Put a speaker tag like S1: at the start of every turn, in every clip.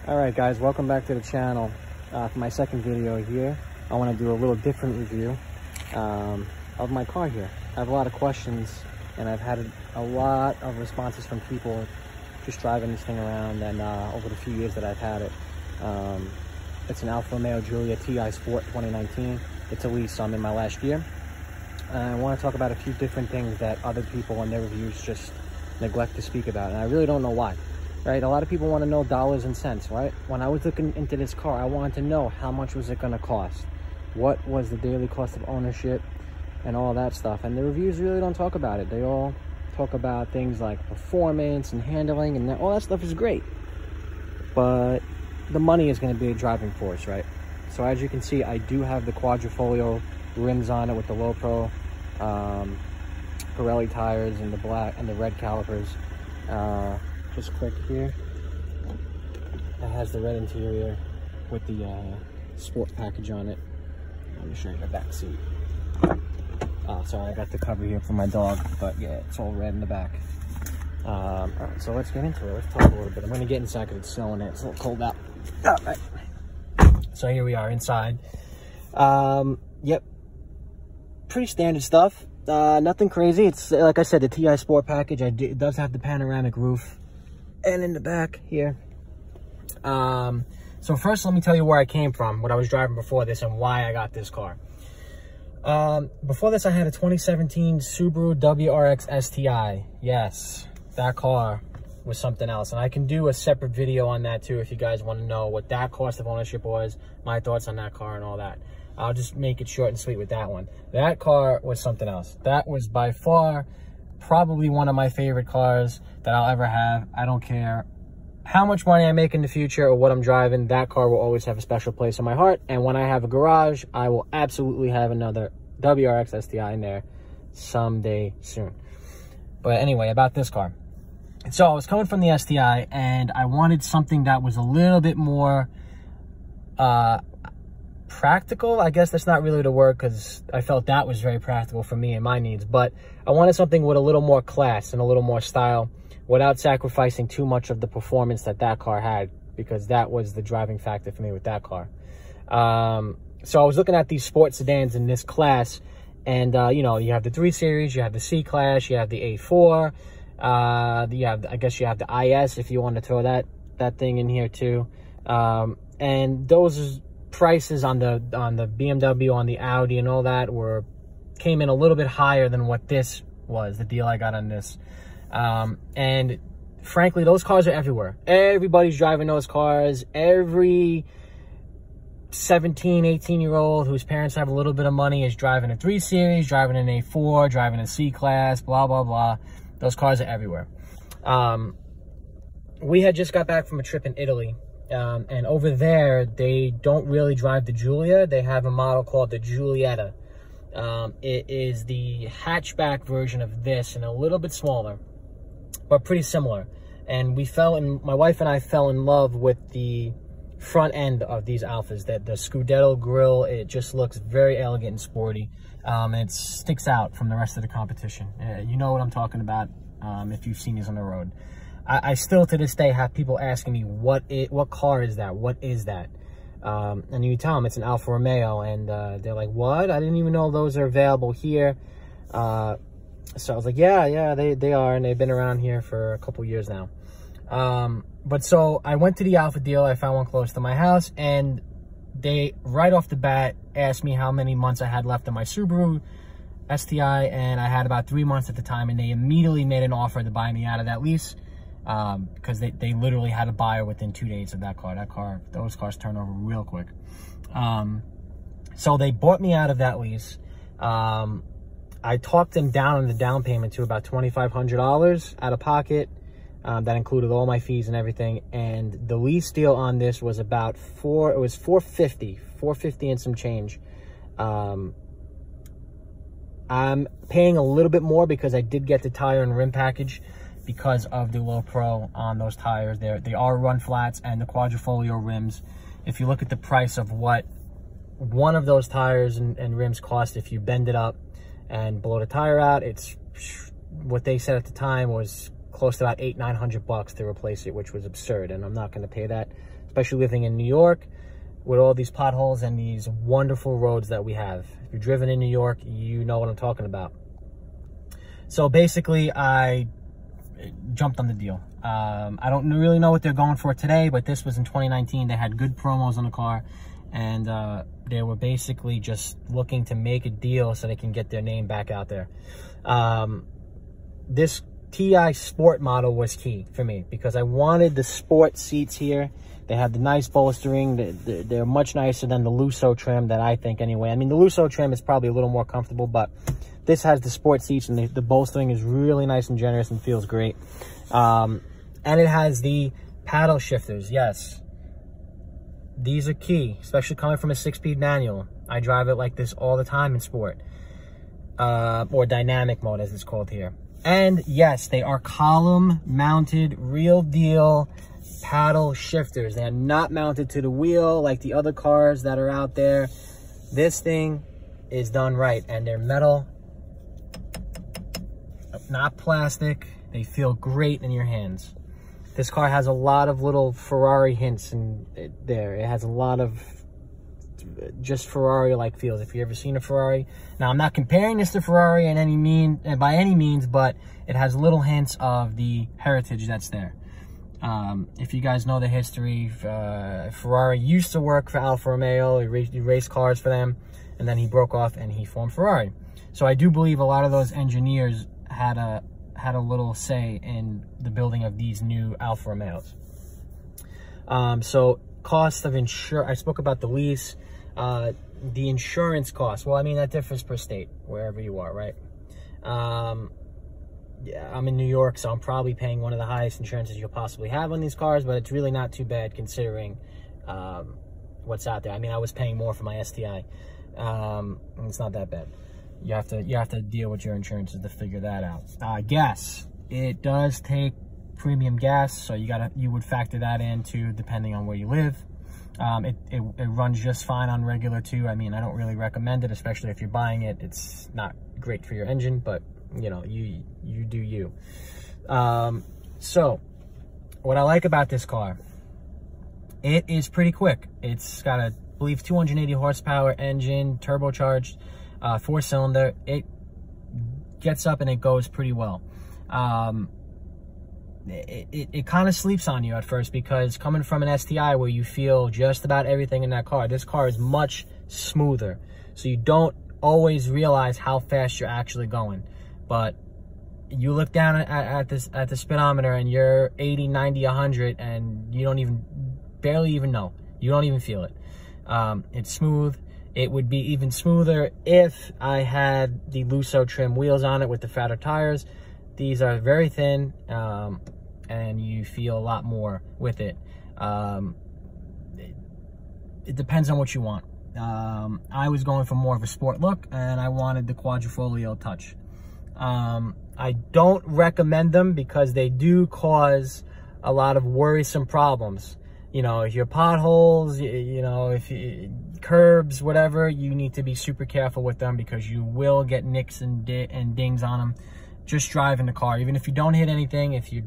S1: All right, guys, welcome back to the channel. For my second video here, I want to do a little different review of my car here. I have a lot of questions, and I've had a lot of responses from people just driving this thing around, and over the few years that I've had it. It's an Alfa Romeo Giulia TI Sport 2019. It's a lease, so I'm in my last year. I want to talk about a few different things that other people in their reviews just neglect to speak about, and I really don't know why. Right, a lot of people want to know dollars and cents, right? When I was looking into this car, I wanted to know how much was it going to cost, what was the daily cost of ownership, and all that stuff. And the reviews really don't talk about it. They all talk about things like performance and handling, and all that stuff is great, but the money is going to be a driving force, right? So as you can see, I do have the quadrifoglio rims on it with the low pro Pirelli tires and the black and the red calipers. Just quick here, it has the red interior with the sport package on it. Let me show you the back seat. Oh, sorry, I got the cover here for my dog, but yeah, it's all red in the back. All right, so let's get into it. Let's talk a little bit. I'm gonna get inside because it's snowing. It's a little cold out. All right. So here we are inside. Yep, pretty standard stuff. Nothing crazy. It's like I said, the TI Sport package. It does have the panoramic roof. And in the back here. So first, let me tell you where I came from, what I was driving before this, and why I got this car. Before this, I had a 2017 Subaru WRX STI. Yes, that car was something else. And I can do a separate video on that too if you guys want to know what that cost of ownership was, my thoughts on that car and all that. I'll just make it short and sweet with that one. That car was something else. That was by far probably one of my favorite cars that I'll ever have. I don't care how much money I make in the future or what I'm driving, that car will always have a special place in my heart. And when I have a garage, I will absolutely have another WRX STI in there someday soon. But anyway, about this car. So I was coming from the STI, and I wanted something that was a little bit more practical. I guess that's not really the word, because I felt that was very practical for me and my needs, but I wanted something with a little more class and a little more style without sacrificing too much of the performance that car had, because that was the driving factor for me with that car. So I was looking at these sports sedans in this class, and you know, you have the 3 Series, you have the C Class, you have the A4, I guess you have the IS if you want to throw that thing in here too. And those prices on the BMW, on the Audi and all that came in a little bit higher than what this was, the deal I got on this. And frankly, those cars are everywhere. Everybody's driving those cars. Every 17, 18-year-old whose parents have a little bit of money is driving a 3 Series, driving an A4, driving a C Class, blah, blah, blah. Those cars are everywhere. We had just got back from a trip in Italy. And over there, they don't really drive the Giulia. They have a model called the Giulietta. It is the hatchback version of this, and a little bit smaller, but pretty similar. And my wife and I fell in love with the front end of these Alfas. That the Scudetto grille, it just looks very elegant and sporty. And it sticks out from the rest of the competition. You know what I'm talking about if you've seen these on the road. I still to this day have people asking me, what car is that? What is that? And you tell them it's an Alfa Romeo, and they're like, what? I didn't even know those are available here. So I was like, yeah, they are, and they've been around here for a couple years now. But so I went to the Alfa deal. I found one close to my house, and they right off the bat asked me how many months I had left in my Subaru STI, and I had about 3 months at the time, and they immediately made an offer to buy me out of that lease. Because they literally had a buyer within 2 days of that car. Those cars turn over real quick. So they bought me out of that lease. I talked them down on the down payment to about $2,500 out of pocket. That included all my fees and everything. And the lease deal on this was about $450 and some change. I'm paying a little bit more because I did get the tire and rim package, because of the low pro on those tires. They are run flats and the quadrifoglio rims. If you look at the price of what one of those tires and rims cost, if you bend it up and blow the tire out, it's what they said at the time was close to about $800–900 to replace it, which was absurd, and I'm not going to pay that, especially living in New York with all these potholes and these wonderful roads that we have. If you're driven in New York, you know what I'm talking about. So basically, I jumped on the deal. I don't really know what they're going for today, but this was in 2019. They had good promos on the car, and they were basically just looking to make a deal so they can get their name back out there. This TI Sport model was key for me because I wanted the sport seats here. They have the nice bolstering. They're much nicer than the Lusso trim, that I think anyway. I mean, the Lusso trim is probably a little more comfortable, but this has the sport seats, and the bolstering is really nice and generous and feels great. And it has the paddle shifters. Yes, these are key, especially coming from a 6-speed manual. I drive it like this all the time in sport, or dynamic mode as it's called here. And yes, they are column mounted, real deal paddle shifters. They are not mounted to the wheel like the other cars that are out there. This thing is done right, and they're metal, not plastic. They feel great in your hands. This car has a lot of little Ferrari hints in there. It has a lot of just Ferrari-like feels. If you've ever seen a Ferrari, now I'm not comparing this to Ferrari by any means, but it has little hints of the heritage that's there. If you guys know the history, Ferrari used to work for Alfa Romeo. He raced cars for them, and then he broke off and he formed Ferrari. So I do believe a lot of those engineers had a little say in the building of these new Alfa Romeos. So cost of insurance, I spoke about the lease, the insurance cost. Well, I mean, that differs per state, wherever you are, right? Yeah, I'm in New York, so I'm probably paying one of the highest insurances you'll possibly have on these cars, but it's really not too bad considering what's out there. I mean, I was paying more for my STI. And it's not that bad. You have to deal with your insurances to figure that out. Gas, it does take premium gas, so you would factor that in too, depending on where you live. It runs just fine on regular too. I mean, I don't really recommend it, especially if you're buying it. It's not great for your engine, but you know, you do you. So what I like about this car, it is pretty quick. It's got a, I believe, 280 horsepower engine, turbocharged, 4-cylinder. It gets up and it goes pretty well. It kind of sleeps on you at first, because coming from an STI where you feel just about everything in that car, this car is much smoother. So you don't always realize how fast you're actually going. But you look down at the speedometer and you're 80, 90, 100, and you don't barely even know. You don't even feel it. It's smooth. It would be even smoother if I had the Lusso trim wheels on it with the fatter tires. These are very thin, and you feel a lot more with it. It depends on what you want. I was going for more of a sport look, and I wanted the quadrifoglio touch. I don't recommend them because they do cause a lot of worrisome problems. You know, if your potholes, you know, if curbs, whatever, you need to be super careful with them, because you will get nicks and dings on them just driving the car. Even if you don't hit anything, if you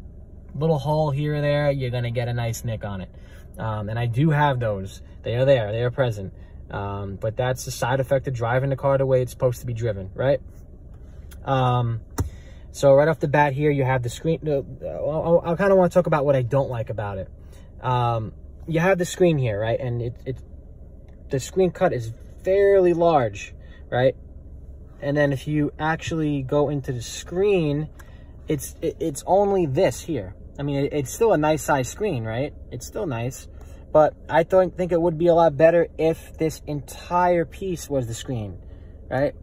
S1: little hole here or there, you're gonna get a nice nick on it. And I do have those. They are there, they are present. But that's a side effect of driving the car the way it's supposed to be driven, right? So right off the bat here, you have the screen. I kind of want to talk about what I don't like about it. You have the screen here, right? And the screen cut is fairly large, right? And then if you actually go into the screen, it's only this here. I mean, it's still a nice size screen, right? It's still nice, but I think it would be a lot better if this entire piece was the screen, right?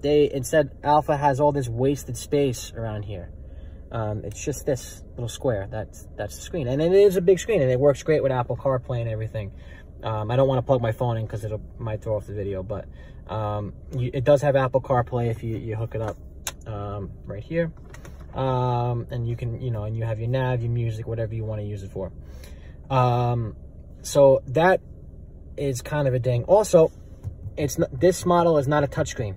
S1: Instead, Alfa has all this wasted space around here. It's just this little square. That's the screen, and it is a big screen, and it works great with Apple CarPlay and everything. I don't want to plug my phone in because might throw off the video, but it does have Apple CarPlay if you hook it up right here, and you can, you know, and you have your nav, your music, whatever you want to use it for. So that is kind of a ding. Also, this model is not a touchscreen.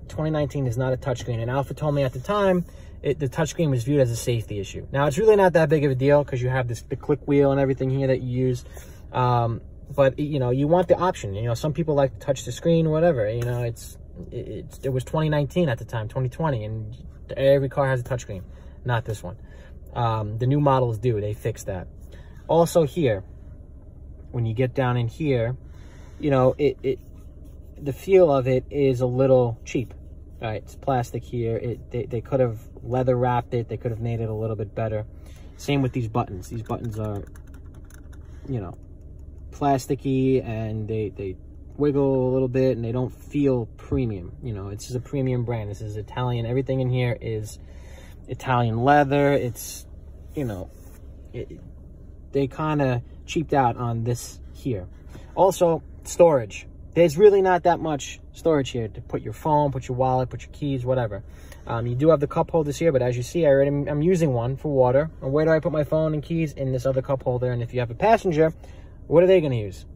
S1: 2019 is not a touchscreen, and Alfa told me at the time the touchscreen was viewed as a safety issue. Now, it's really not that big of a deal because you have the click wheel and everything here that you use. But, you know, you want the option. You know, some people like to touch the screen or whatever. You know, it was 2019 at the time, 2020, and every car has a touchscreen. Not this one. The new models do. They fixed that. Also here, when you get down in here, you know, the feel of it is a little cheap. All right, it's plastic here. They could have leather wrapped it. They could have made it a little bit better. Same with these buttons. These buttons are, you know, plasticky, and they wiggle a little bit, and they don't feel premium. You know, it's just a premium brand. This is Italian. Everything in here is Italian leather. It's, you know, they kind of cheaped out on this here. Also, storage. There's really not that much storage here to put your phone, put your wallet, put your keys, whatever. You do have the cup holders here, but as you see, I'm using one for water. And where do I put my phone and keys? In this other cup holder. And if you have a passenger, what are they going to use?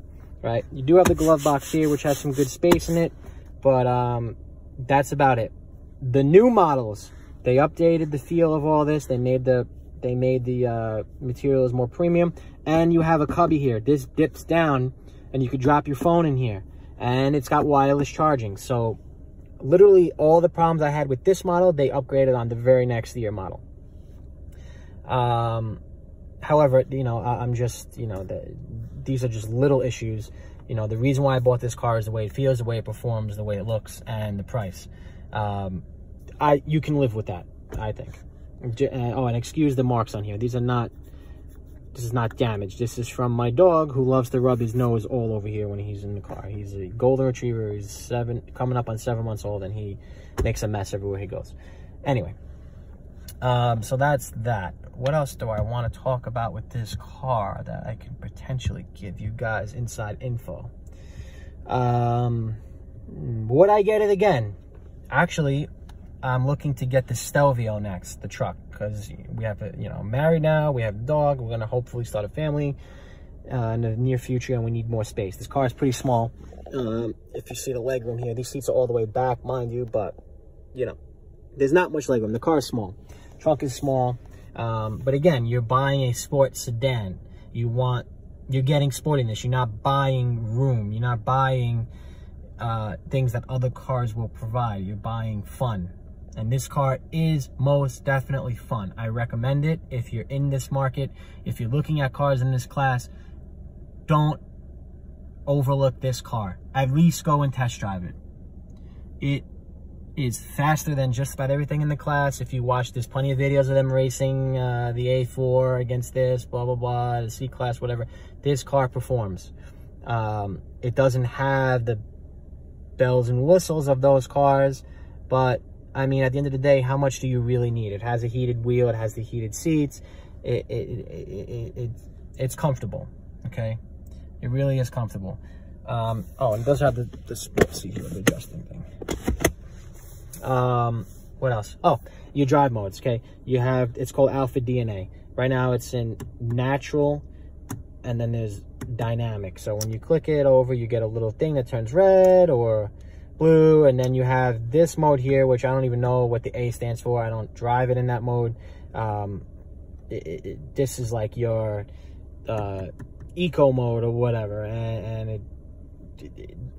S1: Right? You do have the glove box here, which has some good space in it, but that's about it. The new models, they updated the feel of all this. They made the materials more premium, and you have a cubby here. This dips down, and you could drop your phone in here, and it's got wireless charging. So literally all the problems I had with this model, they upgraded on the very next year model. However, you know, I'm just, you know, these are just little issues. You know, the reason why I bought this car is the way it feels, the way it performs, the way it looks, and the price. You can live with that, I think. Oh, and excuse the marks on here. This is not damaged. This is from my dog, who loves to rub his nose all over here when he's in the car. He's a golden retriever. He's coming up on 7 months old, and he makes a mess everywhere he goes. Anyway, so that's that. What else do I want to talk about with this car that I can potentially give you guys inside info? Would I get it again? Actually, I'm looking to get the Stelvio next, the truck, because we have a, you know, married now, we have a dog, we're going to hopefully start a family in the near future, and we need more space. This car is pretty small. If you see the legroom here, these seats are all the way back, mind you, but, you know, there's not much legroom. The car is small. Trunk is small. But again, you're buying a sports sedan. You're getting sportiness. You're not buying room. You're not buying things that other cars will provide. You're buying fun. And this car is most definitely fun. I recommend it if you're in this market. If you're looking at cars in this class, don't overlook this car. At least go and test drive it. It is faster than just about everything in the class. If you watch, there's plenty of videos of them racing the A4 against this, blah, blah, blah, the C-Class, whatever. This car performs. It doesn't have the bells and whistles of those cars, but I mean, at the end of the day, how much do you really need? It has a heated wheel. It has the heated seats. It's comfortable, okay? It really is comfortable. Oh, and it does have the split seat here, the adjusting thing. What else? Oh, your drive modes, okay? You have, it's called Alpha DNA. Right now, it's in natural, and then there's dynamic. So when you click it over, you get a little thing that turns red or blue, and then you have this mode here, which I don't even know what the A stands for. I don't drive it in that mode. This is like your eco mode or whatever, and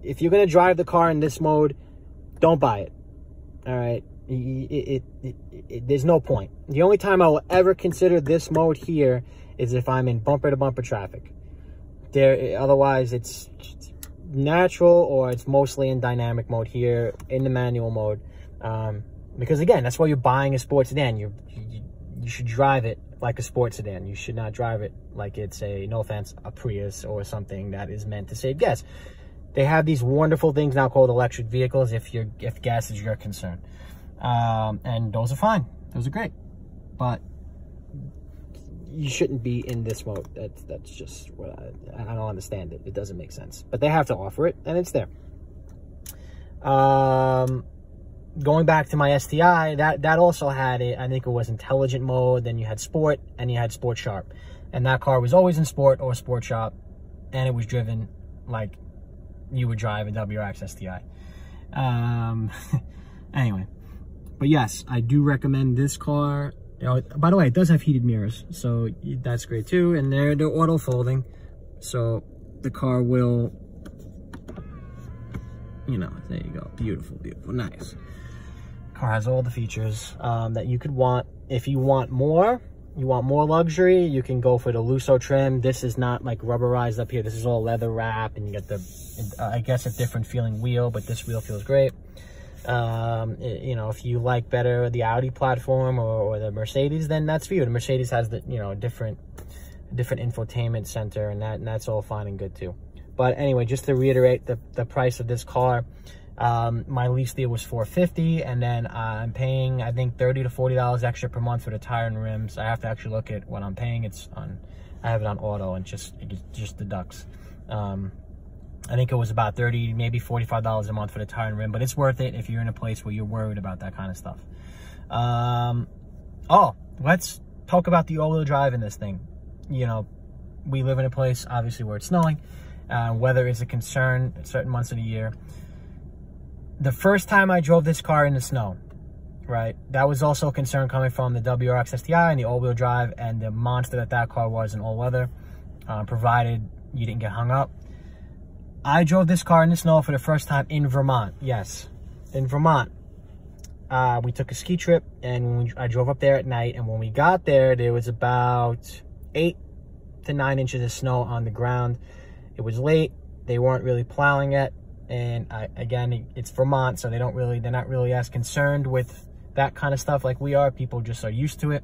S1: if you're gonna drive the car in this mode, don't buy it. All right, there's no point. The only time I will ever consider this mode here is if I'm in bumper to bumper traffic. Otherwise it's natural, or it's mostly in dynamic mode here in the manual mode, because again, that's why you're buying a sports sedan. You should drive it like a sports sedan. You should not drive it like it's no offense, a Prius or something that is meant to save gas. They have these wonderful things now called electric vehicles if gas is your concern, and those are fine. Those are great, but you shouldn't be in this mode. That's just what I don't understand it. It doesn't make sense. But they have to offer it, and it's there. Going back to my STI, that also had I think it was intelligent mode. Then you had sport, and you had sport sharp, and that car was always in sport or sport sharp, and it was driven like you would drive a WRX STI. Anyway, But yes, I do recommend this car. You know, by the way, it does have heated mirrors, so that's great too. And they're auto folding, so the car will, you know, there you go. Beautiful, beautiful, nice. Car has all the features that you could want. If you want more, luxury, you can go for the Lusso trim. This is not like rubberized up here. This is all leather wrap, and you get the, I guess, a different feeling wheel, but this wheel feels great. You know, if you like better the Audi platform or the Mercedes, then that's for you. The Mercedes has the, you know, a different infotainment center, and that's all fine and good too. But anyway, just to reiterate the price of this car, my lease deal was $450, and then I'm paying, I think, $30 to $40 extra per month for the tire and rims. I have to actually look at what I'm paying. I have it on auto, and it just deducts. I think it was about $30, maybe $45 a month for the tire and rim, but it's worth it if you're in a place where you're worried about that kind of stuff. Oh, let's talk about the all-wheel drive in this thing. You know, we live in a place, obviously, where it's snowing. Weather is a concern at certain months of the year. The first time I drove this car in the snow, right, that was also a concern coming from the WRX STI and the all-wheel drive and the monster that car was in all weather, provided you didn't get hung up. I drove this car in the snow for the first time in Vermont. Yes, in Vermont. We took a ski trip, and I drove up there at night, and when we got there, there was about 8 to 9 inches of snow on the ground. It was late. They weren't really plowing it. And again, it's Vermont, so they're not really as concerned with that kind of stuff like we are. People just are used to it.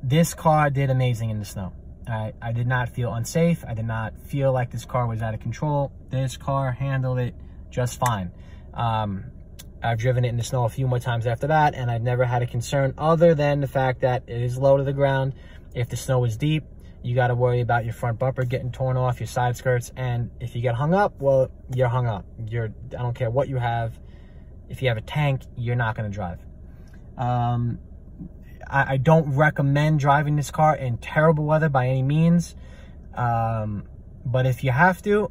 S1: This car did amazing in the snow. I did not feel unsafe. I did not feel like this car was out of control. This car handled it just fine. I've driven it in the snow a few more times after that, and I've never had a concern other than the fact that it is low to the ground. If the snow is deep, you got to worry about your front bumper getting torn off, your side skirts, and if you get hung up, well, you're hung up. I don't care what you have. If you have a tank, you're not going to drive. I don't recommend driving this car in terrible weather by any means, but if you have to,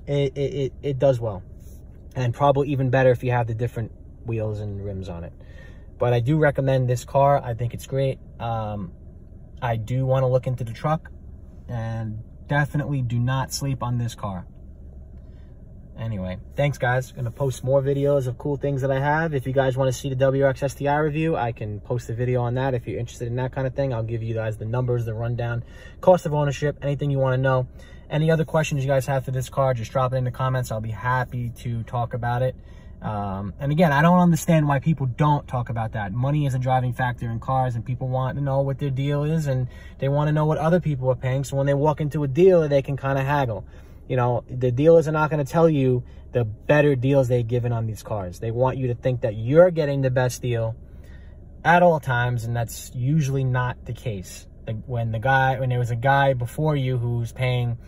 S1: it does well, and probably even better if you have the different wheels and rims on it. But I do recommend this car. I think it's great. I do want to look into the truck, and definitely do not sleep on this car. Anyway, thanks guys. I'm gonna post more videos of cool things that I have. If you guys want to see the WRX STI review, I can post a video on that. If you're interested in that kind of thing, I'll give you guys the numbers, the rundown, cost of ownership, anything you want to know. Any other questions you guys have for this car, just drop it in the comments. I'll be happy to talk about it. And again, I don't understand why people don't talk about that. Money is a driving factor in cars, and people want to know what their deal is, and they want to know what other people are paying. So when they walk into a dealer, they can kind of haggle. You know, the dealers are not going to tell you the better deals they've given on these cars. They want you to think that you're getting the best deal at all times, and that's usually not the case. Like when there was a guy before you who's paying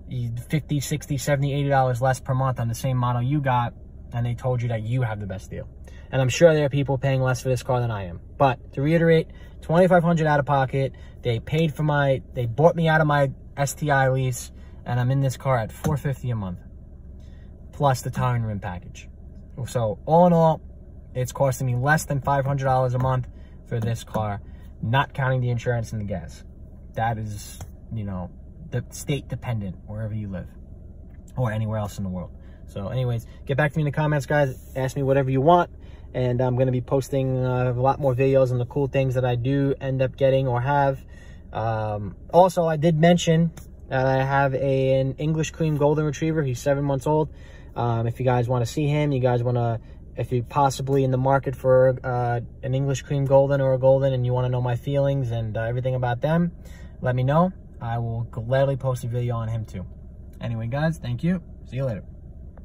S1: $50, $60, $70, $80 less per month on the same model you got, and they told you that you have the best deal. And I'm sure there are people paying less for this car than I am. But to reiterate, $2,500 out of pocket. They bought me out of my STI lease, and I'm in this car at $450 a month, plus the tire and rim package. So all in all, it's costing me less than $500 a month for this car, not counting the insurance and the gas. That is, you know, the state dependent wherever you live or anywhere else in the world. So anyways, get back to me in the comments, guys. Ask me whatever you want, and I'm going to be posting a lot more videos on the cool things that I do end up getting or have. Also, I did mention that I have an English cream golden retriever. He's 7 months old. If you guys want to see him, if you're possibly in the market for an English cream golden or a golden, and you want to know my feelings and everything about them, let me know. I will gladly post a video on him too. Anyway, guys, thank you. See you later.